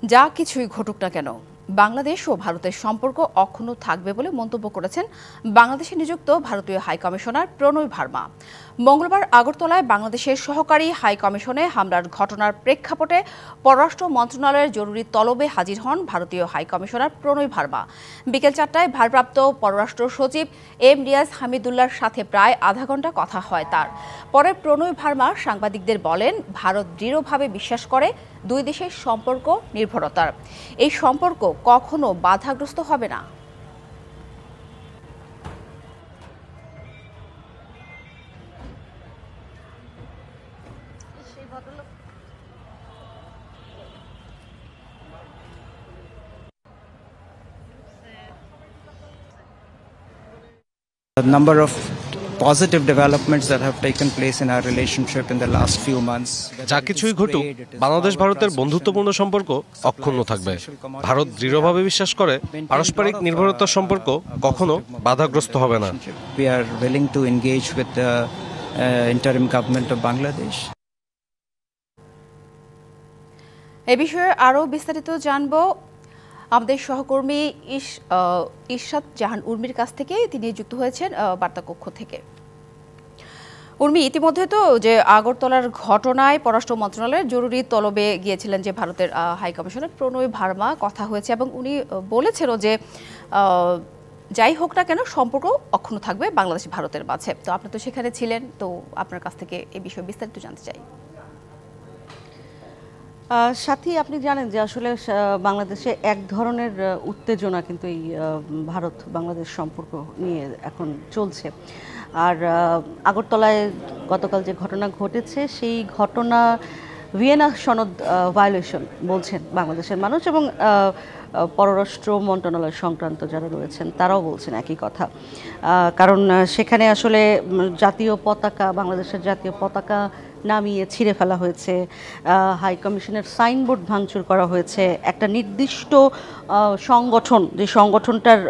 যা কিছুই ঘটুক না কেন বাংলাদেশ ও ভারতের সম্পর্ক অক্ষুণ্ণ থাকবে বলে মন্তব্য করেছেন বাংলাদেশে নিযুক্ত ভারতীয় হাই কমিশনার প্রণয় ভার্মা। মঙ্গলবার আগরতলায় বাংলাদেশের সহকারী হাই কমিশনে হামলার ঘটনার প্রেক্ষাপটে পররাষ্ট্র মন্ত্রণালয়ের জরুরি তলবে হাজির হন ভারতীয় হাই কমিশনার প্রণয় ভার্মা। বিকেল 4টায় ভারপ্রাপ্ত পররাষ্ট্র সচিব এম রিয়াজ হামিদুল্লাহর সাথে প্রায় আধা ঘন্টা কথা হয় তার। পরে প্রণয় ভার্মা সাংবাদিকদের বলেন, ভারত দৃঢ়ভাবে বিশ্বাস করে দুই দেশের সম্পর্ক নির্ভরতার। এই সম্পর্ক কখনো বাধাগ্রস্ত হবে না। A number of positive developments that have taken place in our relationship in the last few months. যা কিছুই ঘটুক, বাংলাদেশ ভারতের বন্ধুত্বপূর্ণ সম্পর্ক অক্ষুণ্ণ থাকবে। ভারত দৃঢ়ভাবে বিশ্বাস করে পারস্পরিক নির্ভরতার সম্পর্ক কখনো বাধাগ্রস্ত হবে না। We are willing to engage with the interim government of Bangladesh. এ বিষয়ে আরও বিস্তারিত জানবো আমাদের সহকর্মী ইরশাদ জাহান উর্মির কাছ থেকে। তিনি যুক্ত হয়েছেন বার্তা কক্ষ থেকে। উর্মি, ইতিমধ্যে তো যে আগরতলার ঘটনায় পররাষ্ট্র মন্ত্রণালয়ের জরুরি তলবে গিয়েছিলেন যে ভারতের হাই কমিশনার প্রণয় ভার্মা, কথা হয়েছে এবং উনি বলেছেন যে যাই হোক না কেন সম্পর্ক অক্ষুণ্ণ থাকবে বাংলাদেশ ভারতের মাঝে। তো আপনি তো সেখানে ছিলেন, তো আপনার কাছ থেকে এই বিষয়ে বিস্তারিত জানতে চাই। সাথী, আপনি জানেন যে আসলে বাংলাদেশে এক ধরনের উত্তেজনা কিন্তু এই ভারত বাংলাদেশ সম্পর্ক নিয়ে এখন চলছে। আর আগরতলায় গতকাল যে ঘটনা ঘটেছে সেই ঘটনা ভিয়েনা সনদ ভায়োলেশন বলছেন বাংলাদেশের মানুষ, এবং পররাষ্ট্র মন্ত্রণালয় সংক্রান্ত যারা রয়েছেন তারাও বলছেন একই কথা। কারণ সেখানে আসলে জাতীয় পতাকা, বাংলাদেশের জাতীয় পতাকা নামিয়ে ছিঁড়ে ফেলা হয়েছে, হাই কমিশনের সাইনবোর্ড ভাঙচুর করা হয়েছে, একটা নির্দিষ্ট সংগঠন, যে সংগঠনটার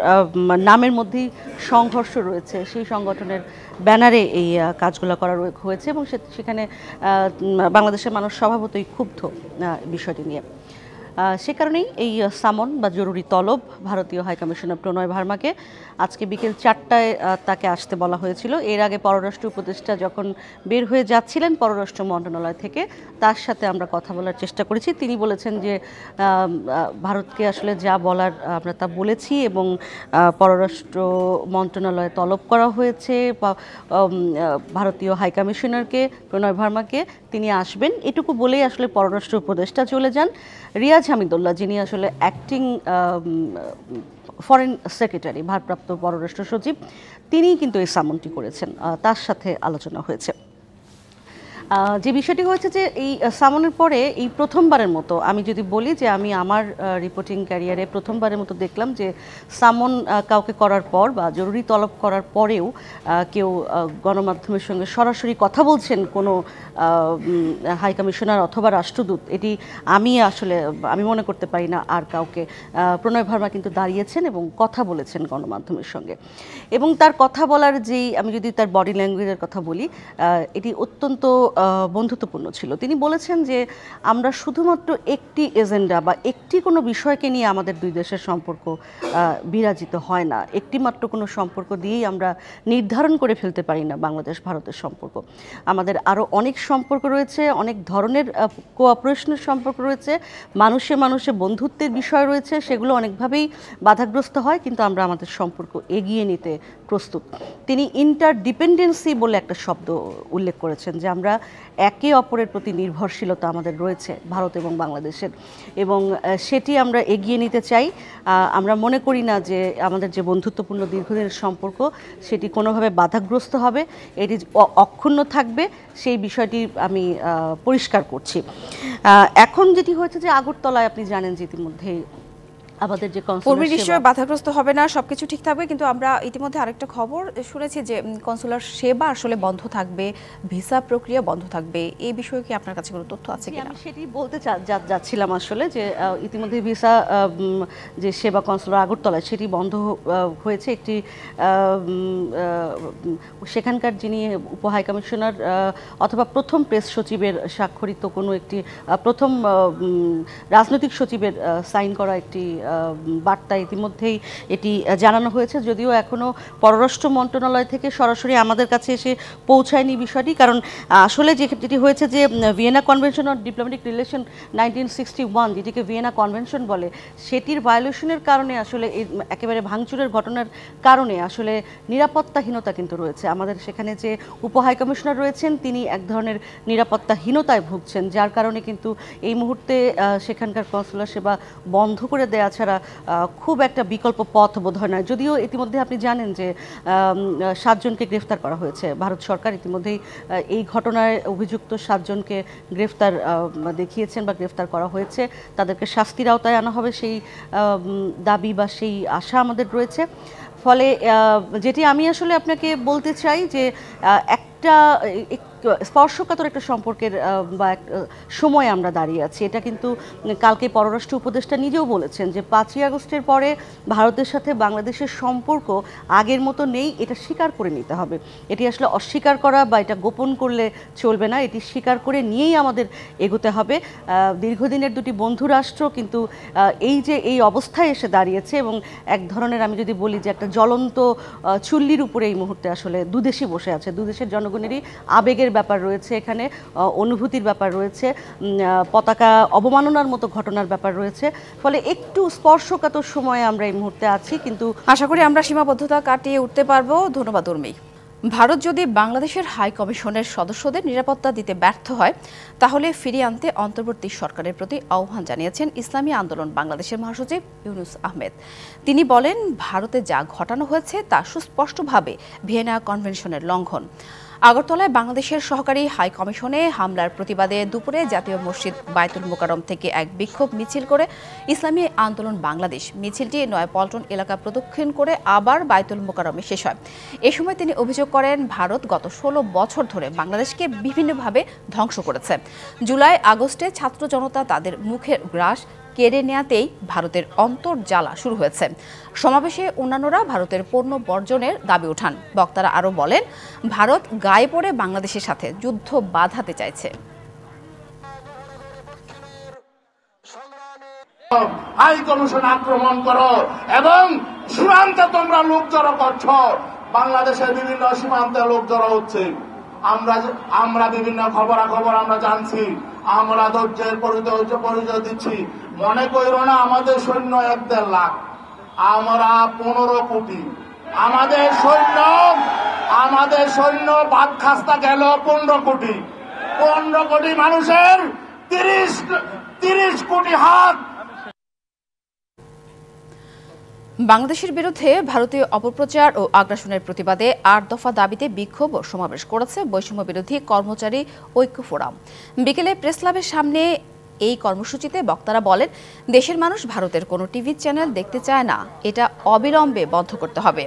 নামের মধ্যেই সংঘর্ষ রয়েছে, সেই সংগঠনের ব্যানারে এই কাজগুলো করা হয়েছে, এবং সেখানে বাংলাদেশের মানুষ স্বভাবতই ক্ষুব্ধ বিষয়টি নিয়ে। সে কারণেই এই সামন বা জরুরি তলব ভারতীয় হাইকমিশনার প্রণয় ভার্মাকে আজকে বিকেল 4টায় তাকে আসতে বলা হয়েছিল। এর আগে পররাষ্ট্র উপদেষ্টা যখন বের হয়ে যাচ্ছিলেন পররাষ্ট্র মন্ত্রণালয় থেকে, তার সাথে আমরা কথা বলার চেষ্টা করেছি। তিনি বলেছেন যে ভারতকে আসলে যা বলার আমরা তা বলেছি, এবং পররাষ্ট্র মন্ত্রণালয়ে তলব করা হয়েছে ভারতীয় হাইকমিশনারকে প্রণয় ভার্মাকে, তিনি আসবেন, এটুকু বলেই আসলে পররাষ্ট্র উপদেষ্টা চলে যান। রিয়াজ হামিদুল্লাহ, যিনি আসলে অ্যাক্টিং ফরেন সেক্রেটারি, ভারপ্রাপ্ত পররাষ্ট্র সচিব, তিনিই কিন্তু এই সামনটি করেছেন, তার সাথে আলোচনা হয়েছে। যে বিষয়টি হয়েছে যে এই সামনের পরে এই প্রথমবারের মতো, আমি যদি বলি যে আমি আমার রিপোর্টিং ক্যারিয়ারে প্রথমবারের মতো দেখলাম যে সামন কাউকে করার পর বা জরুরি তলব করার পরেও কেউ গণমাধ্যমের সঙ্গে সরাসরি কথা বলছেন কোনো হাই কমিশনার অথবা রাষ্ট্রদূত, এটি আমি মনে করতে পারি না আর কাউকে। প্রণয় ভার্মা কিন্তু দাঁড়িয়েছেন এবং কথা বলেছেন গণমাধ্যমের সঙ্গে, এবং তার কথা বলার যেই, আমি যদি তার বডি ল্যাঙ্গুয়েজের কথা বলি, এটি অত্যন্ত বন্ধুত্বপূর্ণ ছিল। তিনি বলেছেন যে আমরা শুধুমাত্র একটি এজেন্ডা বা একটি কোনো বিষয়কে নিয়ে আমাদের দুই দেশের সম্পর্ক বিরাজিত হয় না, একটি মাত্র কোনো সম্পর্ক দিয়েই আমরা নির্ধারণ করে ফেলতে পারি না বাংলাদেশ ভারতের সম্পর্ক। আমাদের আরও অনেক সম্পর্ক রয়েছে, অনেক ধরনের কোঅপারেশনের সম্পর্ক রয়েছে, মানুষে মানুষে বন্ধুত্বের বিষয় রয়েছে, সেগুলো অনেকভাবেই বাধাগ্রস্ত হয়, কিন্তু আমরা আমাদের সম্পর্ক এগিয়ে নিতে প্রস্তুত। তিনি ইন্টারডিপেন্ডেন্সি বলে একটা শব্দ উল্লেখ করেছেন, যে আমরা একে অপরের প্রতি নির্ভরশীলতা আমাদের রয়েছে ভারত এবং বাংলাদেশের, এবং সেটি আমরা এগিয়ে নিতে চাই। আমরা মনে করি না যে আমাদের যে বন্ধুত্বপূর্ণ দীর্ঘদিনের সম্পর্ক সেটি কোনোভাবে বাধাগ্রস্ত হবে, এটি অক্ষুণ্ণ থাকবে, সেই বিষয়টি আমি পরিষ্কার করছি। এখন যেটি হয়েছে যে আগরতলায় আপনি জানেন যে ইতিমধ্যেই আমাদের যে কর্মী নিশ্চয়ই বাধাগ্রস্ত হবে না, সবকিছু ঠিক থাকবে। কিন্তু আমরা ইতিমধ্যে আরেকটা খবর শুনেছি যে কনসুলার সেবা আসলে বন্ধ থাকবে, ভিসা প্রক্রিয়া বন্ধ থাকবে। এই বিষয়ে কি আপনার কাছে কোনো তথ্য আছে কিনা? আমি সেটি বলতে যাচ্ছিলাম আসলে যে ইতিমধ্যে ভিসা যে সেবা কনসুলার আগরতলায় সেটি বন্ধ হয়েছে। একটি সেখানকার যিনি উপহাই কমিশনার অথবা প্রথম প্রেস সচিবের স্বাক্ষরিত কোনো একটি প্রথম রাজনৈতিক সচিবের সাইন করা একটি বার্তা ইতিমধ্যেই এটি জানানো হয়েছে, যদিও এখনও পররাষ্ট্র মন্ত্রণালয় থেকে সরাসরি আমাদের কাছে এসে পৌঁছায়নি বিষয়টি। কারণ আসলে যেটি হয়েছে যে Vienna convention on diplomatic relation 1961, যেটিকে ভিয়েনা কনভেনশন বলে, সেটির ভায়োলেশনের কারণে আসলে একেবারে ভাঙচুরের ঘটনার কারণে আসলে নিরাপত্তাহীনতা কিন্তু রয়েছে। আমাদের সেখানে যে উপহাই কমিশনার রয়েছেন তিনি এক ধরনের নিরাপত্তাহীনতায় ভুগছেন, যার কারণে কিন্তু এই মুহূর্তে সেখানকার কনসুলার সেবা বন্ধ করে দেওয়া ছাড়া খুব একটা বিকল্প পথ বোধ হয় না। যদিও ইতিমধ্যে আপনি জানেন যে 7 জনকে গ্রেফতার করা হয়েছে। ভারত সরকার ইতিমধ্যেই এই ঘটনায় অভিযুক্ত 7 জনকে গ্রেফতার দেখিয়েছেন বা গ্রেফতার করা হয়েছে। তাদেরকে শাস্তির আওতায় আনা হবে সেই দাবি বা সেই আশা আমাদের রয়েছে। ফলে যেটি আমি আসলে আপনাকে বলতে চাই যে একটা স্পর্শকাতর একটা সম্পর্কের বা সময় আমরা দাঁড়িয়ে আছি। এটা কিন্তু কালকে পররাষ্ট্র উপদেষ্টা নিজেও বলেছেন যে 5ই আগস্টের পরে ভারতের সাথে বাংলাদেশের সম্পর্ক আগের মতো নেই, এটা স্বীকার করে নিতে হবে। এটি আসলে অস্বীকার করা বা এটা গোপন করলে চলবে না, এটি স্বীকার করে নিয়েই আমাদের এগোতে হবে। দীর্ঘদিনের দুটি বন্ধু রাষ্ট্র কিন্তু এই অবস্থায় এসে দাঁড়িয়েছে এবং এক ধরনের, আমি যদি বলি যে একটা জ্বলন্ত চুল্লির উপরে এই মুহূর্তে আসলে দুদেশই বসে আছে। দুদেশের জনগণেরই আবেগের ব্যাপার রয়েছে, এখানে অনুভূতির ব্যাপার রয়েছে, পতাকা অবমাননার মতো ঘটনার ব্যাপার রয়েছে। ফলে একটু স্পর্শকাতর সময়ে আমরা এই মুহূর্তে আছি, কিন্তু আশা করি আমরা সীমাবদ্ধতা কাটিয়ে উঠতে পারবো। ধন্যবাদ উর্মি। ভারত যদি বাংলাদেশের হাই কমিশনের সদস্যদের নিরাপত্তা দিতে ব্যর্থ হয় তাহলে ফিরিয়ে আনতে অন্তর্বর্তী সরকারের প্রতি আহ্বান জানিয়েছেন ইসলামী আন্দোলন বাংলাদেশের মহাসচিব ইউনুস আহমেদ। তিনি বলেন, ভারতে যা ঘটানো হয়েছে তা সুস্পষ্টভাবে ভিয়েনা কনভেনশনের লঙ্ঘন। আগরতলায় বাংলাদেশের সহকারী হাই কমিশনে হামলার প্রতিবাদে দুপুরে জাতীয় মসজিদ বায়তুল মোকাররম থেকে এক বিক্ষোভ মিছিল করে ইসলামী আন্দোলন বাংলাদেশ। মিছিলটি নয়াপল্টন এলাকা প্রদক্ষিণ করে আবার বায়তুল মোকাররমে শেষ হয়। এ সময় তিনি অভিযোগ করেন, ভারত গত 16 বছর ধরে বাংলাদেশকে বিভিন্নভাবে ধ্বংস করেছে। জুলাই আগস্টে ছাত্র জনতা তাদের মুখের গ্রাস কেড়ে নেয়াতেই ভারতের অন্তর্জালা শুরু হয়েছে। সমাবেশে অন্যান্যরা ভারতের পণ্য বর্জনের দাবি ওঠান। বক্তারা আরও বলেন, ভারত গায়ে পড়ে বাংলাদেশের সাথে যুদ্ধ বাঁধাতে চাইছে। হাই কমিশন আক্রমণ করো এবং সীমান্তে তোমরা লোক জড়ো করছো। বাংলাদেশের বিভিন্ন সীমান্তে লোক জড়ো হচ্ছে। আমরা বিভিন্ন খবরাখবর আমরা জানছি, আমরা ধৈর্যের পরিচয় দিচ্ছি। মনে করো না আমাদের সৈন্য 1-1.5 লাখ, আমরা 15 কোটি। আমাদের সৈন্য বাদ খাস্তা গেল 15 কোটি। 15 কোটি মানুষের 30 কোটি হাত। বাংলাদেশের বিরুদ্ধে ভারতীয় অপপ্রচার ও আগ্রাসনের প্রতিবাদে 8 দফা দাবিতে বিক্ষোভ ও সমাবেশ করেছে বৈষম্য বিরোধী কর্মচারী ঐক্য ফোরাম। বিকেলে প্রেস ক্লাবের সামনে এই কর্মসূচিতে বক্তারা বলেন, দেশের মানুষ ভারতের কোনো টিভি চ্যানেল দেখতে চায় না, এটা অবিলম্বে বন্ধ করতে হবে।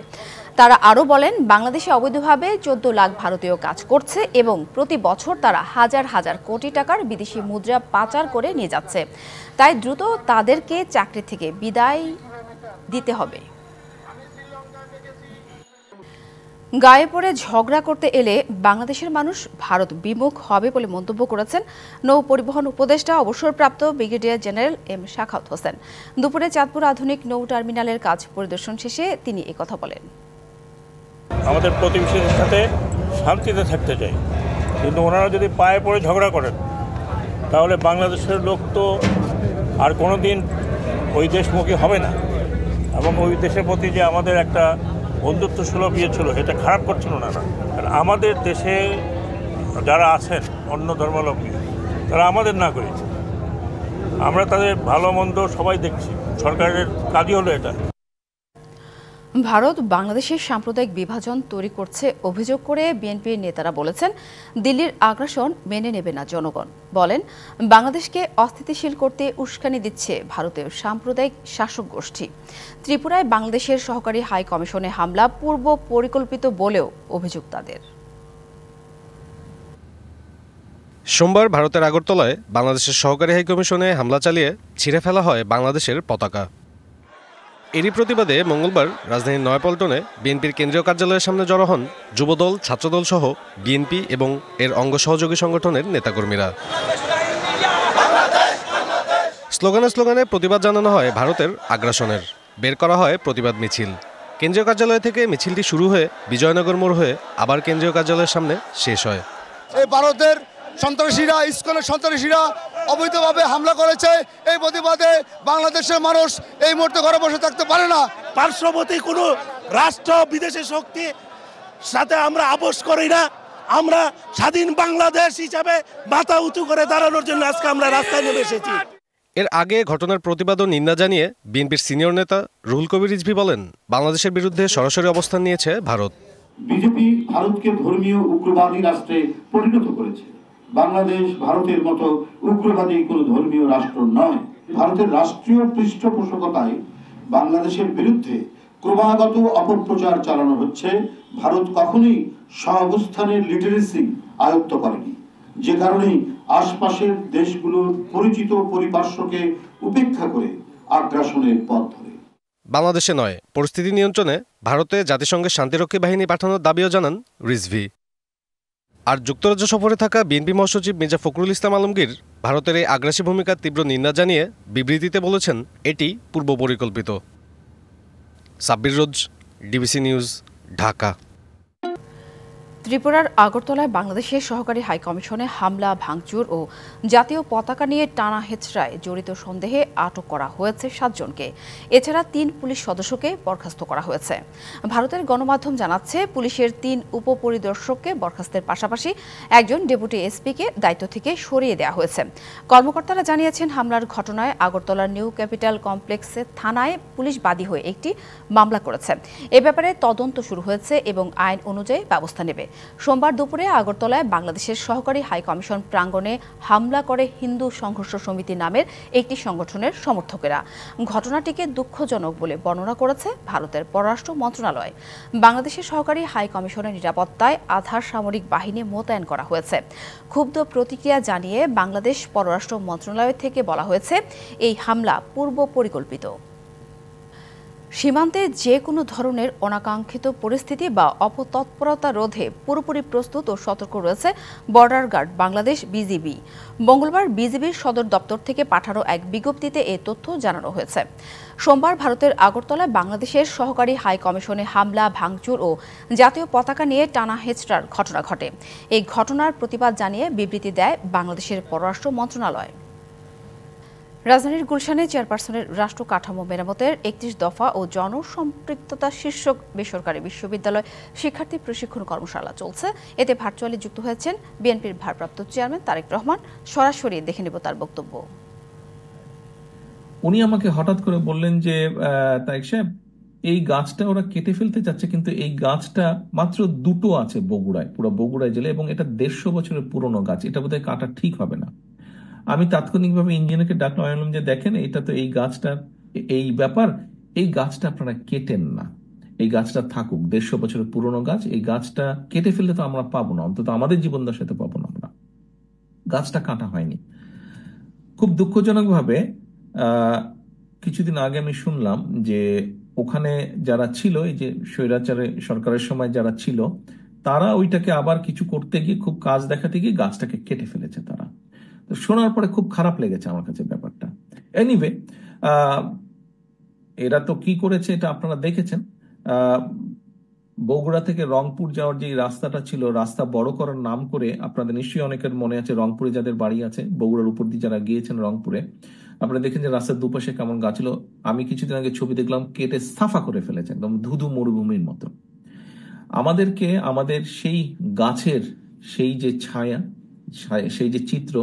তারা আরও বলেন, বাংলাদেশে অবৈধভাবে 14 লাখ ভারতীয় কাজ করছে এবং প্রতি বছর তারা হাজার হাজার কোটি টাকার বিদেশি মুদ্রা পাচার করে নিয়ে যাচ্ছে। তাই দ্রুত তাদেরকে চাকরি থেকে বিদায় দিতে হবে। গায়ে পড়ে ঝগড়া করতে এলে বাংলাদেশের মানুষ ভারত বিমুখ হবে বলে মন্তব্য করেছেন নৌ পরিবহন উপদেষ্টা অবসরপ্রাপ্ত brigadier general M Sakhawat Hossain. দুপুরে চাঁদপুর আধুনিক নৌ টার্মিনালের কাজ পরিদর্শন শেষে তিনি একথা বলেন। আমাদের প্রতিবেশীদের সাথে শান্তিতে থাকতে চাই, কিন্তু ওনারা যদি পায়ে পড়ে ঝগড়া করেন তাহলে বাংলাদেশের লোক তো আর কোনো দিন ওই দেশমুখী হবে না, এবং ওই দেশের প্রতি যে আমাদের একটা বন্ধুত্ব সুলভ ইয়ে ছিল, এটা খারাপ করছিল না। কারণ আমাদের দেশে যারা আছেন অন্য ধর্মাবলম্বী, তারা আমাদের না করি, আমরা তাদের ভালো মন্দ সবাই দেখছি। সরকারের কাজই হলো এটা। ভারত বাংলাদেশের সাম্প্রদায়িক বিভাজন তৈরি করছে অভিযোগ করে বিএনপির নেতারা বলেছেন, দিল্লির আগ্রাসন মেনে নেবে না জনগণ। বলেন, বাংলাদেশকে অস্থিতিশীল করতে উস্কানি দিচ্ছে ভারতের সাম্প্রদায়িক শাসক গোষ্ঠী। ত্রিপুরায় বাংলাদেশের সহকারী হাই কমিশনে হামলা পূর্ব পরিকল্পিত বলেও অভিযোগ তাদের। সোমবার ভারতের আগরতলায় বাংলাদেশের সহকারী হাই কমিশনে হামলা চালিয়ে ছিঁড়ে ফেলা হয় বাংলাদেশের পতাকা। এরই প্রতিবাদে মঙ্গলবার রাজধানীর নয়াপল্টনে বিএনপির কেন্দ্রীয় কার্যালয়ের সামনে জড়ো হন যুবদল, ছাত্রদল সহ বিএনপি এবং এর অঙ্গ সহযোগী সংগঠনের নেতাকর্মীরা। স্লোগানে প্রতিবাদ জানানো হয় ভারতের আগ্রাসনের। বের করা হয় প্রতিবাদ মিছিল। কেন্দ্রীয় কার্যালয় থেকে মিছিলটি শুরু হয়ে বিজয়নগর মোড় হয়ে আবার কেন্দ্রীয় কার্যালয়ের সামনে শেষ হয়। এই ভারতের সন্ত্রাসীরা, ইসকনের সন্ত্রাসীরা অবৈধভাবে হামলা করেছে। এই প্রতিবাদে বাংলাদেশের মানুষ এই মুহূর্তে ঘরে বসে থাকতে পারে না। পার্শ্ববর্তী কোনো রাষ্ট্র, বিদেশি শক্তি সাথে আমরা আপোষ করি না। আমরা স্বাধীন বাংলাদেশ হিসাবে মাথা উঁচু করে দাঁড়ানোর জন্য আজকে আমরা রাস্তায় নেমে এসেছি। এর আগে ঘটনার প্রতিবাদ ও নিন্দা জানিয়ে বিএনপির সিনিয়র নেতা রুহুল কবির রিজভী বলেন, বাংলাদেশের বিরুদ্ধে সরাসরি অবস্থান নিয়েছে ভারত। বিজেপি ভারতকে ধর্মীয় উগ্রবাদী রাষ্ট্রে পরিণত করেছে। বাংলাদেশ ভারতের মতো উগ্রবাদী কোনো ধর্মীয় রাষ্ট্র নয়। ভারতের রাষ্ট্রীয় পৃষ্ঠপোষকতায় বাংলাদেশের বিরুদ্ধে ক্রমাগত অপপ্রচার চালানো হচ্ছে। ভারত কখনোই সহাবস্থানের লিটারেসি আয়ত্ত করেনি, যে কারণেই আশপাশের দেশগুলোর পরিচিত পরিপার্শ্বকে উপেক্ষা করে আগ্রাসনের পথ ধরে। বাংলাদেশে নয়, পরিস্থিতি নিয়ন্ত্রণে ভারতে জাতিসংঘের শান্তিরক্ষী বাহিনী পাঠানোর দাবিও জানান রিজভী। আর যুক্তরাজ্য সফরে থাকা বিএনপি মহাসচিব মির্জা ফখরুল ইসলাম আলমগীর ভারতের এই আগ্রাসী ভূমিকার তীব্র নিন্দা জানিয়ে বিবৃতিতে বলেছেন, এটি পূর্ব পরিকল্পিত। সাব্বির রোজ, ডিবিসি নিউজ, ঢাকা। ত্রিপুরার আগরতলায় বাংলাদেশের সহকারী হাই কমিশনে হামলা, ভাঙচুর ও জাতীয় পতাকা নিয়ে টানা হেচড়ায় জড়িত সন্দেহে আটক করা হয়েছে 7 জনকে। এছাড়া 3 পুলিশ সদস্যকে বরখাস্ত করা হয়েছে। ভারতের গণমাধ্যম জানাচ্ছে, পুলিশের 3 উপপরিদর্শককে বরখাস্তের পাশাপাশি একজন ডেপুটি এসপিকে দায়িত্ব থেকে সরিয়ে দেওয়া হয়েছে। কর্মকর্তারা জানিয়েছেন, হামলার ঘটনায় আগরতলার নিউ ক্যাপিটাল কমপ্লেক্সের থানায় পুলিশ বাদী হয়ে একটি মামলা করেছে। এ ব্যাপারে তদন্ত শুরু হয়েছে এবং আইন অনুযায়ী ব্যবস্থা নেবে। সোমবার দুপুরে আগরতলায় বাংলাদেশের সহকারী হাই কমিশন প্রাঙ্গণে হামলা করে হিন্দু সংঘর্ষ সমিতি নামের একটি সংগঠনের সমর্থকেরা। ঘটনাটিকে দুঃখজনক বলে বর্ণনা করেছে ভারতের পররাষ্ট্র মন্ত্রণালয়। বাংলাদেশের সহকারী হাই কমিশনের নিরাপত্তায় আধার সামরিক বাহিনী মোতায়েন করা হয়েছে। ক্ষুব্ধ প্রতিক্রিয়া জানিয়ে বাংলাদেশ পররাষ্ট্র মন্ত্রণালয় থেকে বলা হয়েছে, এই হামলা পূর্ব পরিকল্পিত। সীমান্তে যে কোনো ধরনের অনাকাঙ্ক্ষিত পরিস্থিতি বা অপতৎপরতা রোধে পুরোপুরি প্রস্তুত ও সতর্ক রয়েছে বর্ডার গার্ড বাংলাদেশ বিজিবি। মঙ্গলবার বিজিবির সদর দপ্তর থেকে পাঠানো এক বিজ্ঞপ্তিতে এ তথ্য জানানো হয়েছে। সোমবার ভারতের আগরতলায় বাংলাদেশের সহকারী হাই কমিশনে হামলা, ভাঙচুর ও জাতীয় পতাকা নিয়ে টানা হেচড়ার ঘটনা ঘটে। এই ঘটনার প্রতিবাদ জানিয়ে বিবৃতি দেয় বাংলাদেশের পররাষ্ট্র মন্ত্রণালয়। রাজধানীর গুলশানে চেয়ারপারসনের রাষ্ট্র কাঠামো মেরামতের 31 দফা ও জনসম্পৃক্ততা শীর্ষক বেসরকারি বিশ্ববিদ্যালয় শিক্ষার্থী প্রশিক্ষণ কর্মশালা চলছে। এতে ভার্চুয়ালি যুক্ত হয়েছেন বিএনপির ভারপ্রাপ্ত চেয়ারম্যান তারেক রহমান। সরাসরি দেখে নেব তার বক্তব্য। উনি আমাকে হঠাৎ করে বললেন যে, তারেক সাহেব, এই গাছটা ওরা কেটে ফেলতে চাচ্ছে, কিন্তু এই গাছটা মাত্র 2টো আছে বগুড়ায়, পুরো বগুড়ায় জেলে, এবং এটা 150 বছরের পুরনো গাছ, এটা বোধহয় কাটা ঠিক হবে না। আমি তাৎক্ষণিকভাবে ইঞ্জিনিয়ারকে ডাকলাম, বললাম যে, দেখেন, এটা তো এই গাছটা, এই ব্যাপার, এই গাছটা আপনারা কেটেন না, এই গাছটা থাকুক, 150 বছরের পুরনো গাছ, এই গাছটা কেটে ফেললে তো আমরা পাবো না, অন্তত আমাদের জীবন দশাতে পাবো না আমরা। গাছটা কাটা হয়নি। খুব দুঃখজনক ভাবে কিছুদিন আগে আমি শুনলাম যে ওখানে যারা ছিল, এই যে স্বৈরাচারে সরকারের সময় যারা ছিল, তারা ওইটাকে আবার কিছু করতে গিয়ে, খুব কাজ দেখাতে গিয়ে গাছটাকে কেটে ফেলেছে তারা। তো শোনার পরে খুব খারাপ লেগেছে আমার কাছে ব্যাপারটা। এনিওয়ে, এরা তো কি করেছে এটা আপনারা দেখেছেন। বগুড়া থেকে রংপুর যাওয়ার যে রাস্তাটা ছিল, রাস্তা বড় করার নাম করে, আপনাদের নিশ্চয়ই অনেকের মনে আছে, রংপুরে যাদের বাড়ি আছে, বগুড়ার উপর দিয়ে যারা গিয়েছেন রংপুরে, আপনারা দেখেন যে রাস্তার দুপাশে কেমন গাছ ছিল। আমি কিছুদিন আগে ছবি দেখলাম, কেটে সাফা করে ফেলেছে, একদম ধুধু মরুভূমির মতো। আমাদেরকে আমাদের সেই গাছের সেই যে ছায়া, সেই যে চিত্র,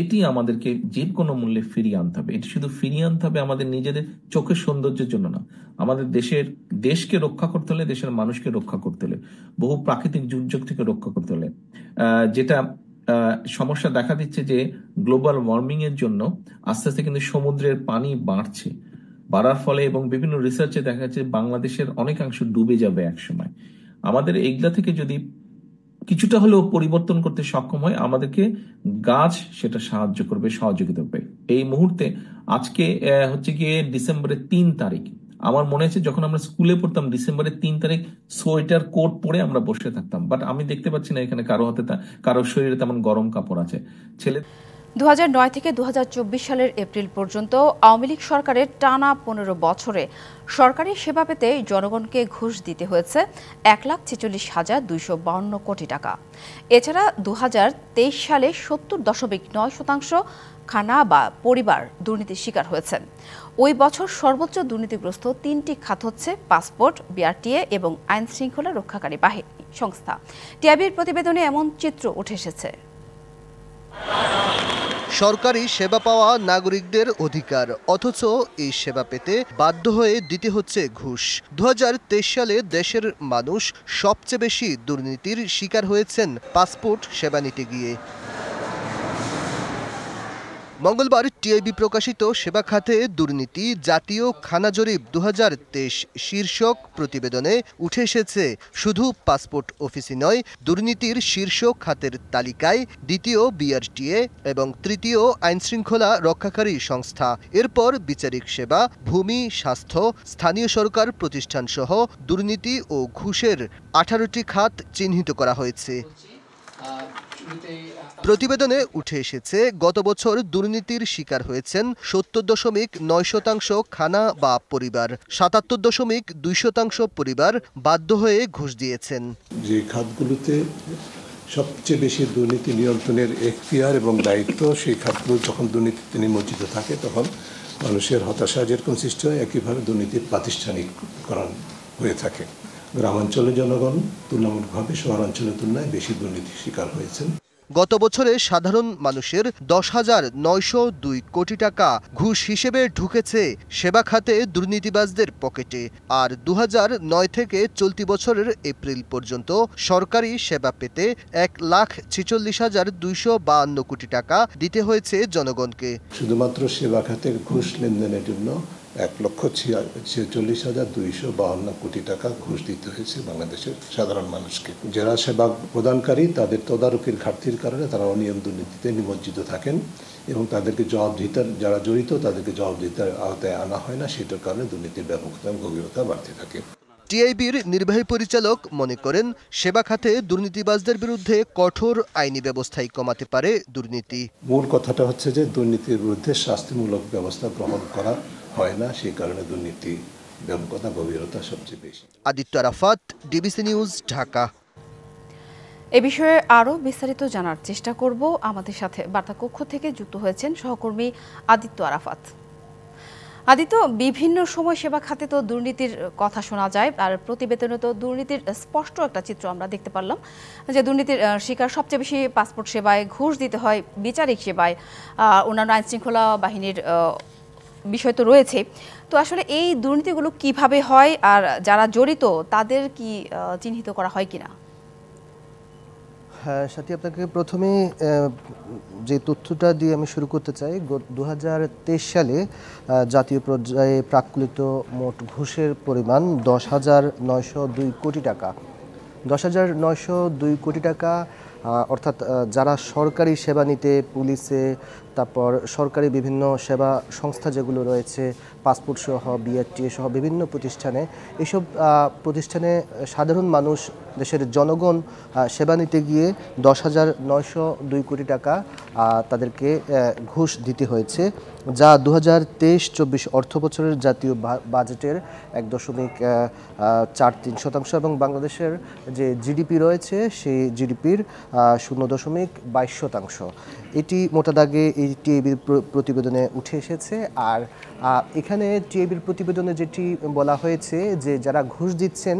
এটি আমাদেরকে যে কোনো মূল্যে ফিরিয়ে আনতে হবে। এটি শুধু ফিরিয়ে আনতে হবে আমাদের নিজেদের চোখের সৌন্দর্যের জন্য না, আমাদের দেশকে রক্ষা করতে হলে, দেশের মানুষকে রক্ষা করতে হলে, বহু প্রাকৃতিক দুর্যোগ থেকে রক্ষা করতে হলে। যেটা সমস্যা দেখা দিচ্ছে যে গ্লোবাল ওয়ার্মিং এর জন্য আস্তে আস্তে কিন্তু সমুদ্রের পানি বাড়ার ফলে এবং বিভিন্ন রিসার্চে দেখা যাচ্ছে বাংলাদেশের অনেকাংশ ডুবে যাবে একসময়। আমাদের এইগুলা থেকে যদি কিছুটা হলেও পরিবর্তন করতে সক্ষম হয়, আমাদেরকে গাছ সেটা সাহায্য করবে, সহযোগিতা করবে। এই মুহূর্তে আজকে হচ্ছে গিয়ে ডিসেম্বরের 3 তারিখ। আমার মনে হচ্ছে যখন আমরা স্কুলে পড়তাম ডিসেম্বরের 3 তারিখ সোয়েটার কোট পরে আমরা বসে থাকতাম, বাট আমি দেখতে পাচ্ছি না এখানে কারো শরীরে তেমন গরম কাপড় আছে। 2009 থেকে 2024 সালের এপ্রিল পর্যন্ত আওয়ামী লীগ সরকারের টানা 15 বছরে সরকারি সেবা পেতে জনগণকে ঘুষ দিতে হয়েছে 1,46,252 কোটি টাকা। এছাড়া 2023 সালে 70.9% খানা বা পরিবার দুর্নীতির শিকার হয়েছেন। ওই বছর সর্বোচ্চ দুর্নীতিগ্রস্ত 3টি খাত হচ্ছে পাসপোর্ট, বিআরটিএ এবং আইন শৃঙ্খলা রক্ষাকারী বাহিনী সংস্থা। টিআইবির প্রতিবেদনে এমন চিত্র উঠে এসেছে। সরকারি সেবা পাওয়া নাগরিকদের অধিকার, অথচ এই সেবা পেতে বাধ্য হয়ে দিতে হচ্ছে ঘুষ। 2023 সালে দেশের মানুষ সবচেয়ে বেশি দুর্নীতির শিকার হয়েছেন পাসপোর্ট সেবা নিতে গিয়ে। মঙ্গলবার টিআইবি প্রকাশিত সেবা খাতে দুর্নীতি জাতীয় খানা জরিপ 2023 শীর্ষক প্রতিবেদনে উঠে এসেছে শুধু পাসপোর্ট অফিসই নয়, দুর্নীতির শীর্ষ খাতের তালিকায় দ্বিতীয় বিআরটিএ এবং তৃতীয় আইনশৃঙ্খলা রক্ষাকারী সংস্থা। এরপর বিচারিক সেবা, ভূমি, স্বাস্থ্য, স্থানীয় সরকার প্রতিষ্ঠান সহ দুর্নীতি ও ঘুষের 18টি খাত চিহ্নিত করা হয়েছে। প্রতিবেদনে উঠে এসেছে গত বছর দুর্নীতির শিকার হয়েছেন 70.9% খানা বা পরিবার, 77.2% পরিবার বাধ্য হয়ে ঘুষ দিয়েছেন। যে খাতগুলোতে সবচেয়ে বেশি দুর্নীতি নিয়ন্ত্রণের এখতিয়ার এবং দায়িত্ব, সেই খাতগুলো যখন দুর্নীতিতে নিমজ্জিত থাকে তখন মানুষের হতাশা যেরকম সৃষ্টি হয়, একইভাবে দুর্নীতির প্রাতিষ্ঠানিককরণ হয়ে থাকে। গ্রামাঞ্চলের জনগণ তুলনামূলকভাবে শহরাঞ্চলের তুলনায় বেশি দুর্নীতির শিকার হয়েছেন। গত বছরে সাধারণ মানুষের 10,902 কোটি টাকা ঘুষ হিসেবে ঢুকেছে সেবা খাতে দুর্নীতিবাজদের পকেটে। আর 2009 থেকে চলতি বছরের এপ্রিল পর্যন্ত সরকারি সেবা পেতে 1,46,252 কোটি টাকা দিতে হয়েছে জনগণকে। শুধুমাত্র সেবা খাতের ঘুষ লেনদেনের জন্য 1,46,252 কোটি টাকা ঘুষ দিতে হয়েছে বাংলাদেশের সাধারণ মানুষকে। যারা সেবা প্রদানকারী তাদের তদারকির ঘাটতির কারণে তারা অনিয়ম দুর্নীতিতে নিমজ্জিত থাকেন এবং তাদেরকে জবাবদিহিতার যারা জড়িত তাদেরকে জবাবদিহিতার আওতায় আনা হয় না, সেটার কারণে দুর্নীতির ব্যাপকতা এবং গভীরতা বাড়তে থাকে। টিআইবির নির্বাহী পরিচালক মনে করেন সেবা খাতে দুর্নীতিবাজদের বিরুদ্ধে কঠোর আইনি ব্যবস্থাই কমাতে পারে দুর্নীতি। মূল কথাটা হচ্ছে যে দুর্নীতির বিরুদ্ধে শাস্তিমূলক ব্যবস্থা গ্রহণ করা হয় না, সেই কারণে দুর্নীতি ব্যাপকতা গভীরতা সবচেয়ে বেশি। Aditya Arafat, DBC news, Dhaka. এ বিষয়ে আরও বিস্তারিত জানার চেষ্টা করব। আমাদের সাথে বার্তা কক্ষ থেকে যুক্ত হয়েছেন সহকর্মী আদিত্য আরাফাত। আদিত্য, বিভিন্ন সময় সেবা খাতে তো দুর্নীতির কথা শোনা যায়, আর প্রতিবেদনে তো দুর্নীতির স্পষ্ট একটা চিত্র আমরা দেখতে পারলাম যে দুর্নীতির শিকার সবচেয়ে বেশি পাসপোর্ট সেবায় ঘুষ দিতে হয়, বিচারিক সেবায়, অন্যান্য আইনশৃঙ্খলা বাহিনীর বিষয় তো রয়েছে। তো আসলে এই দুর্নীতিগুলো কিভাবে হয় আর যারা জড়িত তাদের কি চিহ্নিত করা হয় কিনা? হ্যাঁ সাথী, আপনাকে প্রথমে যে তথ্যটা দিয়ে আমি শুরু করতে চাই। 2023 সালে জাতীয় পর্যায়ে প্রাক্কলিত মোট ঘুষের পরিমাণ 10,902 কোটি টাকা। 10,902 কোটি টাকা, অর্থাৎ যারা সরকারি সেবা নিতে পুলিশে, তারপর সরকারি বিভিন্ন সেবা সংস্থা যেগুলো রয়েছে, পাসপোর্ট সহ, বিআরটিএ সহ বিভিন্ন প্রতিষ্ঠানে, এইসব প্রতিষ্ঠানে সাধারণ মানুষ, দেশের জনগণ সেবা নিতে গিয়ে 10,902 কোটি টাকা তাদেরকে ঘুষ দিতে হয়েছে, যা 2023-24 অর্থ বছরের জাতীয় বাজেটের 1.43% এবং বাংলাদেশের যে জিডিপি রয়েছে সেই জিডিপির 0.22%। এটি মোটা দাগে এই টিআইবির প্রতিবেদনে উঠে এসেছে। আর এখানে টিআইবির প্রতিবেদনে যেটি বলা হয়েছে যে যারা ঘুষ দিচ্ছেন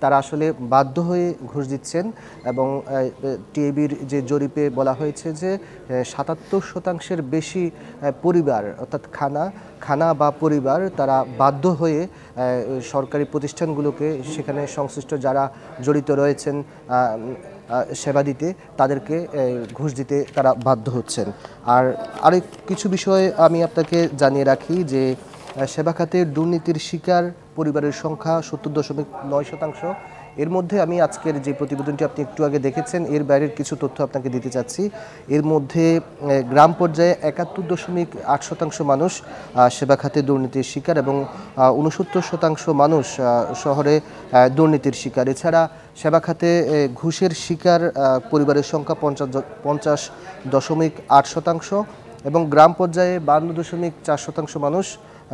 তারা আসলে বাধ্য হয়ে ঘুষ দিচ্ছেন এবং টিএবির যে জরিপে বলা হয়েছে যে ৭৭% বেশি পরিবার অর্থাৎ খানা বা পরিবার তারা বাধ্য হয়ে সরকারি প্রতিষ্ঠানগুলোকে সেখানে সংশ্লিষ্ট যারা জড়িত রয়েছেন সেবা দিতে তাদেরকে ঘুষ দিতে তারা বাধ্য হচ্ছেন। আর আরেক কিছু বিষয় আমি আপনাকে জানিয়ে রাখি যে সেবা খাতের দুর্নীতির শিকার পরিবারের সংখ্যা ৭০.৯%। এর মধ্যে আমি আজকের যে প্রতিবেদনটি আপনি একটু আগে দেখেছেন এর বাইরের কিছু তথ্য আপনাকে দিতে চাচ্ছি। এর মধ্যে গ্রাম পর্যায়ে ৭১.৮% মানুষ সেবা খাতে দুর্নীতির শিকার এবং ৬৯% মানুষ শহরে দুর্নীতির শিকার। এছাড়া সেবা খাতে ঘুষের শিকার পরিবারের সংখ্যা ৫০.৮% এবং গ্রাম পর্যায়ে ৫২.৪% মানুষ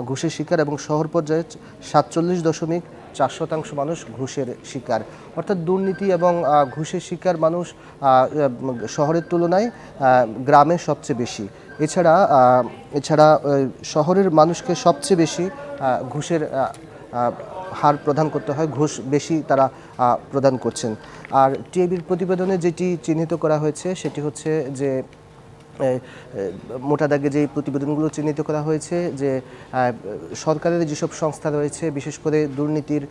ঘুষের শিকার এবং শহর পর্যায়ে ৪৭.৪% মানুষ ঘুষের শিকার। অর্থাৎ দুর্নীতি এবং ঘুষের শিকার মানুষ শহরের তুলনায় গ্রামে সবচেয়ে বেশি। এছাড়া শহরের মানুষকে সবচেয়ে বেশি ঘুষের হার প্রদান করতে হয়, ঘুষ বেশি তারা প্রদান করছেন। আর টিএবির প্রতিবেদনে যেটি চিহ্নিত করা হয়েছে সেটি হচ্ছে যে মোটা দাগে যে প্রতিবেদনগুলো চিহ্নিত করা হয়েছে যে সরকারের যেসব সংস্থা রয়েছে বিশেষ করে দুর্নীতির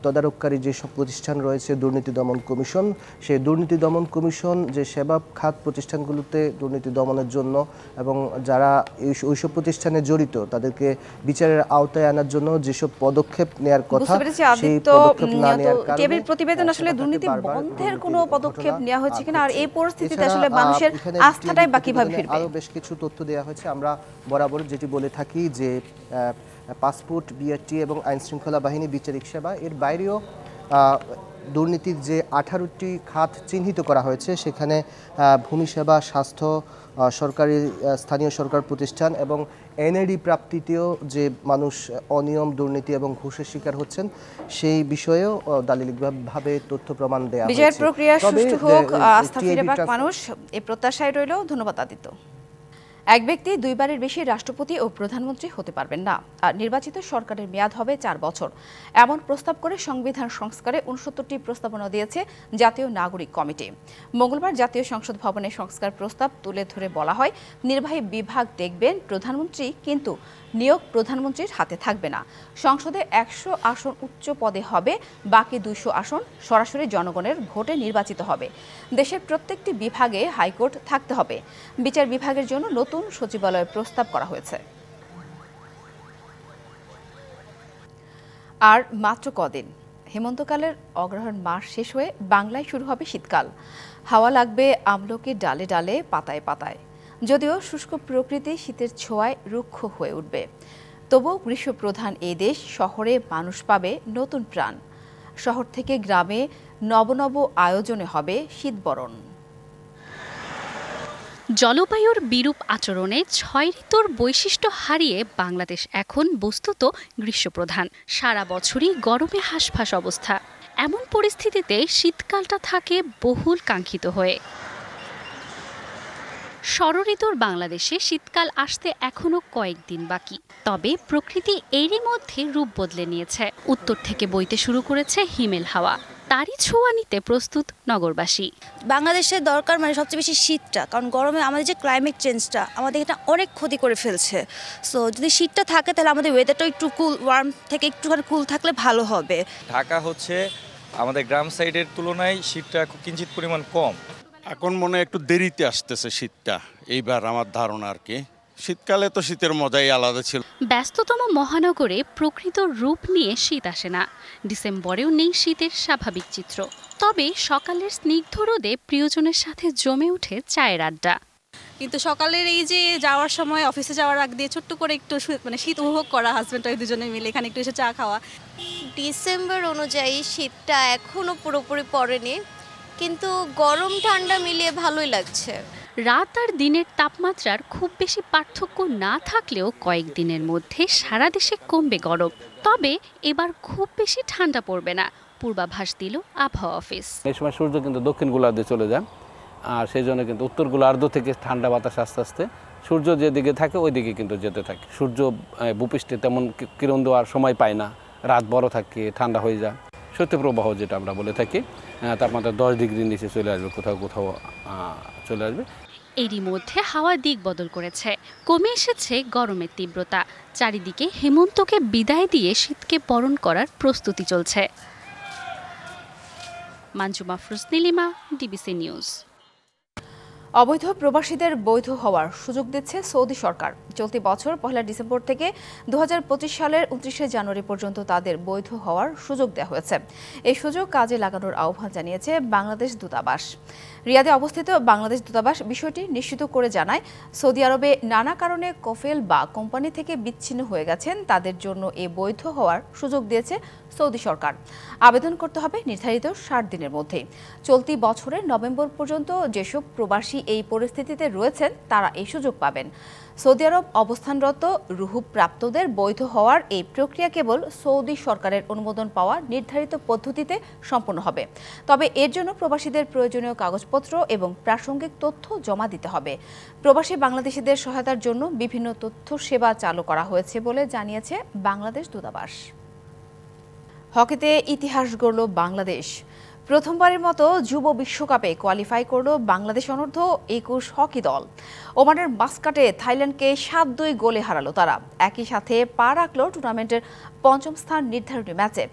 তদারককারী যেসব প্রতিষ্ঠান রয়েছে দুর্নীতি দমন কমিশন, সেই দুর্নীতি দমন কমিশন যে সেবা খাত প্রতিষ্ঠানগুলোতে দুর্নীতি দমনের জন্য এবং যারা ওইসব প্রতিষ্ঠানে জড়িত তাদেরকে বিচারের আওতায় আনার জন্য যেসব পদক্ষেপ নেওয়ার কথা সেই পদক্ষেপ না নেওয়ার কারণে প্রতিবেদন আসলে দুর্নীতি বন্ধের কোনো পদক্ষেপ নেওয়া হয়েছে কিনা আর এই পরিস্থিতিতে আসলে মানুষের আস্থাটাই বাকি আরো বেশ কিছু তথ্য দেওয়া হয়েছে। আমরা বরাবর যেটি বলে থাকি যে পাসপোর্ট, বিআরটি এবং আইন শৃঙ্খলা বাহিনী বিচারিক সেবা এর বাইরেও দুর্নীতির যে 18টি খাত চিহ্নিত করা হয়েছে সেখানে ভূমি সেবা, স্বাস্থ্য, সরকারি স্থানীয় সরকার প্রতিষ্ঠান এবং এনআইডি প্রাপ্তিতেও যে মানুষ অনিয়ম, দুর্নীতি এবং ঘুষের শিকার হচ্ছেন সেই বিষয়েও দালিলিকভাবে তথ্য প্রমাণ দেওয়া হয়েছে। বিজয়ের প্রক্রিয়া সুষ্ঠু হোক, আস্থা ফিরে পাক মানুষ, এই প্রত্যাশায় রইল। ধন্যবাদ আদিত্য। এক ব্যক্তি দুইবারের বেশি রাষ্ট্রপতি ও প্রধানমন্ত্রী হতে পারবেন না, আর নির্বাচিত সরকারের মেয়াদ হবে 4 বছর। এমন প্রস্তাব করে সংবিধান সংস্কারে 69টি প্রস্তাবনা দিয়েছে জাতীয় নাগরিক কমিটি। মঙ্গলবার জাতীয় সংসদ ভবনে সংস্কার প্রস্তাব তুলে ধরে বলা হয়, নির্বাহী বিভাগ দেখবেন প্রধানমন্ত্রী, কিন্তু নিয়োগ প্রধানমন্ত্রীর হাতে থাকবে না। সংসদে 100 আসন উচ্চ পদে হবে, বাকি 200 আসন সরাসরি জনগণের ভোটে নির্বাচিত হবে। দেশের প্রত্যেকটি বিভাগে হাইকোর্ট থাকতে হবে। বিচার বিভাগের জন্য নতুন সচিবালয় প্রস্তাব করা হয়েছে। আর মাত্র কদিন, হেমন্তকালের অগ্রহায়ণ মাস শেষ হয়ে বাংলায় শুরু হবে শীতকাল। হাওয়া লাগবে আমলকির ডালে ডালে, পাতায় পাতায়। যদিও শুষ্ক প্রকৃতি শীতের ছোঁয়ায় রুক্ষ হয়ে উঠবে, তবুও গ্রীষ্মপ্রধান এই দেশ শহরে মানুষ পাবে নতুন প্রাণ। শহর থেকে গ্রামে নব আয়োজনে হবে শীতবরণ। জলবায়ুর বিরূপ আচরণে 6 ঋতুর বৈশিষ্ট্য হারিয়ে বাংলাদেশ এখন বস্তুত গ্রীষ্মপ্রধান। সারা বছরই গরমে হাঁসফাঁস অবস্থা। এমন পরিস্থিতিতে শীতকালটা থাকে বহুল কাঙ্ক্ষিত হয়ে। ষড়ঋতুর বাংলাদেশে শীতকাল আসতে এখনো কয়েকদিন বাকি, তবে প্রকৃতি এরই মধ্যে রূপ বদলে নিয়েছে। উত্তর থেকে বইতে শুরু করেছে হিমেল হাওয়া, তারই ছোঁয়া নিতে প্রস্তুত নগরবাসী। বাংলাদেশের দরকার সবচেয়ে বেশি শীতটা, কারণ গরমে আমাদের যে ক্লাইমেট চেঞ্জটা আমাদের এটা অনেক ক্ষতি করে ফেলছে। সো যদি শীতটা থাকে তাহলে আমাদের ওয়েদারটা একটু কুল, ওয়ার্ম থেকে একটুখানি কুল থাকলে ভালো হবে। ঢাকা হচ্ছে আমাদের গ্রাম সাইডের তুলনায় শীতটা কিঞ্চিত পরিমাণ কম। এখন মনে একটু দেরিতে আসতেছে শীতটা, এইবার আমার ধারণা আর কি। শীতকালে তো শীতের মজাই আলাদা ছিল। ব্যস্ততম মহানগরে প্রকৃত রূপ নিয়ে শীত আসে না। ডিসেম্বরেও নেই শীতের স্বাভাবিক চিত্র। তবে সকালের স্নিগ্ধ রোদে প্রিয়জনের সাথে জমে ওঠে চায়ের আড্ডা। কিন্তু সকালের এই যে যাওয়ার সময় অফিসে যাওয়ার আগ দিয়ে ছোট্ট করে একটু শীত উপভোগ করা, হাজব্যান্ড ওয়াইফ দুজনে মিলে এখানে একটু এসে চা খাওয়া। ডিসেম্বর অনুযায়ী শীতটা এখনো পুরোপুরি পড়েনি, কিন্তু গরম ঠান্ডা মিলিয়ে ভালোই লাগছে। রাত আর দিনের তাপমাত্রার খুব বেশি পার্থক্য না থাকলেও কয়েকদিনের মধ্যে সারা দেশে কমবে গরম। তবে এবার খুব বেশি ঠান্ডা পড়বে না, পূর্বাভাস দিল আবহাওয়া অফিস। এই সময় সূর্য কিন্তু দক্ষিণ গোলার্ধে চলে যায়, আর সেই জন্য কিন্তু উত্তর গোলার্ধ থেকে ঠান্ডা বাতাস আস্তে আস্তে সূর্য যেদিকে থাকে ওই দিকে কিন্তু যেতে থাকে। সূর্য ভূপৃষ্ঠে তেমন কিরণ দেওয়ার সময় পায় না, রাত বড় থাকে, ঠান্ডা হয়ে যায়। শৈত্যপ্রবাহ যেটা আমরা বলে থাকি, তাপমাত্রা 10 ডিগ্রির নিচে চলে আসবে, কোথাও কোথাও চলে আসবে। এরই মধ্যে হাওয়ার দিক বদল করেছে, কমে এসেছে গরমের তীব্রতা। চারিদিকে হেমন্তকে বিদায় দিয়ে শীতকে বরণ করার প্রস্তুতি চলছে। Manjuma Afroz Nilima, DBC news. অবৈধ প্রবাসীদের বৈধ হওয়ার সুযোগ দিচ্ছে সৌদি সরকার। চলতি বছর 1 ডিসেম্বর থেকে 2025 সালের 29 জানুয়ারি পর্যন্ত তাদের বৈধ হওয়ার সুযোগ দেওয়া হয়েছে। এই সুযোগ কাজে লাগানোর আহ্বান জানিয়েছে বাংলাদেশ দূতাবাস। রিয়াদে অবস্থিত বাংলাদেশ দূতাবাস বিষয়টি নিশ্চিত করে জানায়, সৌদি আরবে নানা কারণে কফেল বা কোম্পানি থেকে বিচ্ছিন্ন হয়ে গেছেন, তাদের জন্য এ বৈধ হওয়ার সুযোগ দিয়েছে সৌদি সরকার। আবেদন করতে হবে নির্ধারিত 60 দিনের মধ্যে। চলতি বছরের নভেম্বর পর্যন্ত যেসব প্রবাসী এই পরিস্থিতিতে রয়েছেন তারা এই সুযোগ পাবেন। সৌদি আরব অবস্থানরত রুহুব প্রাপ্তদের বৈধ হওয়ার এই প্রক্রিয়া কেবল সৌদি সরকারের অনুমোদন পাওয়া নির্ধারিত পদ্ধতিতে সম্পন্ন হবে। তবে এর জন্য প্রবাসীদের প্রয়োজনীয় কাগজপত্র এবং প্রাসঙ্গিক তথ্য জমা দিতে হবে। প্রবাসী বাংলাদেশিদের সহায়তার জন্য বিভিন্ন তথ্য সেবা চালু করা হয়েছে বলে জানিয়েছে বাংলাদেশ দূতাবাস। হকিতে ইতিহাস গড়ল বাংলাদেশ। প্রথমবারের মতো যুব বিশ্বকাপে কোয়ালিফাই করল বাংলাদেশ অনূর্ধ্ব 21 হকি দল। ওমানের মাস্কাটে থাইল্যান্ডকে 7-2 গোলে হারালো তারা। একই সাথে পা রাখল টুর্নামেন্টের 5ম স্থান নির্ধারণী ম্যাচে।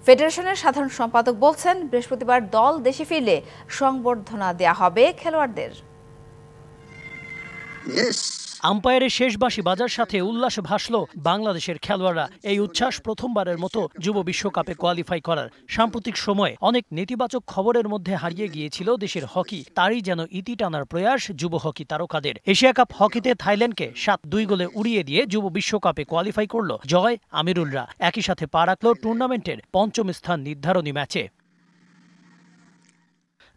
ফেডারেশনের সাধারণ সম্পাদক বলছেন, বৃহস্পতিবার দল দেশে ফিরলে সংবর্ধনা দেয়া হবে খেলোয়াড়দের। আম্পায়ারের শেষ বাঁশি বাজার সাথে উল্লাসে ভাসল বাংলাদেশের খেলোয়াড়রা। এই উচ্ছ্বাস প্রথমবারের মতো যুব বিশ্বকাপে কোয়ালিফাই করার। সাম্প্রতিক সময়ে অনেক নেতিবাচক খবরের মধ্যে হারিয়ে গিয়েছিল দেশের হকি, তারই যেন ইতি টানার প্রয়াস যুব হকি তারকাদের। এশিয়া কাপ হকিতে থাইল্যান্ডকে 7-2 গোলে উড়িয়ে দিয়ে যুব বিশ্বকাপে কোয়ালিফাই করল জয় আমিরুলরা। একই সাথে পা রাখল টুর্নামেন্টের 5ম স্থান নির্ধারণী ম্যাচে।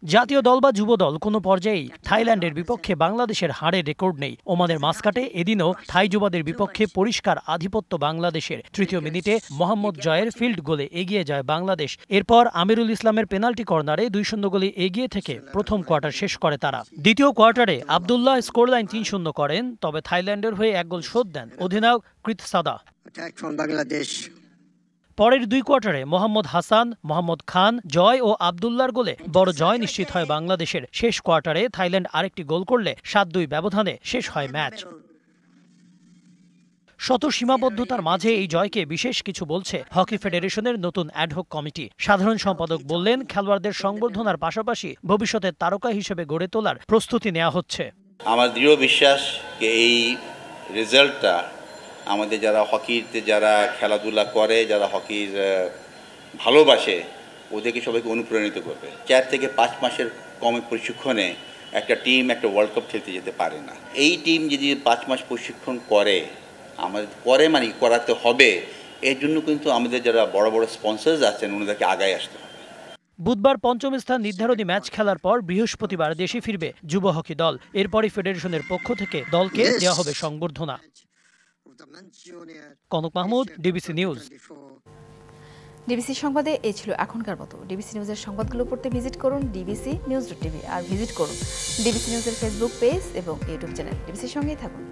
জাতীয় দল বা যুব দল কোনো পর্যায়েই থাইল্যান্ডের বিপক্ষে বাংলাদেশের হারের রেকর্ড নেই। ওমানের মাস্কাটে এদিনও থাই যুবাদের বিপক্ষে পরিষ্কার আধিপত্য বাংলাদেশের। 3য় মিনিটে মোহাম্মদ জয়ের ফিল্ড গোলে এগিয়ে যায় বাংলাদেশ। এরপর আমিরুল ইসলামের পেনাল্টি কর্নারে 2-0 গোলে এগিয়ে থেকে প্রথম কোয়ার্টার শেষ করে তারা। দ্বিতীয় কোয়ার্টারে আবদুল্লাহ স্কোরলাইন 3-0 করেন, তবে থাইল্যান্ডের হয়ে 1 গোল শোধ দেন অধিনায়ক কৃত সাদা। পরের 2 কোয়ার্টারে মোহাম্মদ হাসান, মোহাম্মদ খান, জয় ও আবদুল্লার গোলে বড় জয় নিশ্চিত হয় বাংলাদেশের। শেষ কোয়ার্টারে থাইল্যান্ড আরেকটি গোল করলে 7-2 ব্যবধানে শেষ হয় ম্যাচ। শত সীমাবদ্ধতার মাঝে এই জয়কে বিশেষ কিছু বলছে হকি ফেডারেশনের নতুন অ্যাডহক কমিটি। সাধারণ সম্পাদক বললেন, খেলোয়াড়দের সংবর্ধনার পাশাপাশি ভবিষ্যতে তারকা হিসেবে গড়ে তোলার প্রস্তুতি নেওয়া হচ্ছে। আমার দৃঢ় বিশ্বাস এই রেজাল্টটা আমাদের যারা হকিতে যারা খেলাধুলা করে, যারা হকির ভালোবাসে, ওদেরকে সবাইকে অনুপ্রাণিত করবে। 4 থেকে 5 মাসের কমে প্রশিক্ষণে একটা টিম একটা ওয়ার্ল্ড কাপ খেলতে যেতে পারে না। এই টিম যদি 5 মাস প্রশিক্ষণ করে, আমাদের মানে করাতে হবে। এর জন্য কিন্তু আমাদের যারা বড় বড় স্পন্সর্স আছেন ওনাদেরকে আগায় আসতে হবে। বুধবার 5ম স্থান নির্ধারণী ম্যাচ খেলার পর বৃহস্পতিবার দেশে ফিরবে যুব হকি দল। এরপরই ফেডারেশনের পক্ষ থেকে দলকে দেওয়া হবে সংবর্ধনা। Kanak Mahmud, DBC news. DBC সংবাদে এই ছিল এখনকার মতো। ডিবিসি নিউজের সংবাদগুলো পড়তে ভিজিট করুন dbcnews.tv আর ভিজিট করুন ডিবিসি নিউজের ফেসবুক পেজ এবং ইউটিউব চ্যানেল। ডিবিসির সঙ্গেই থাকুন।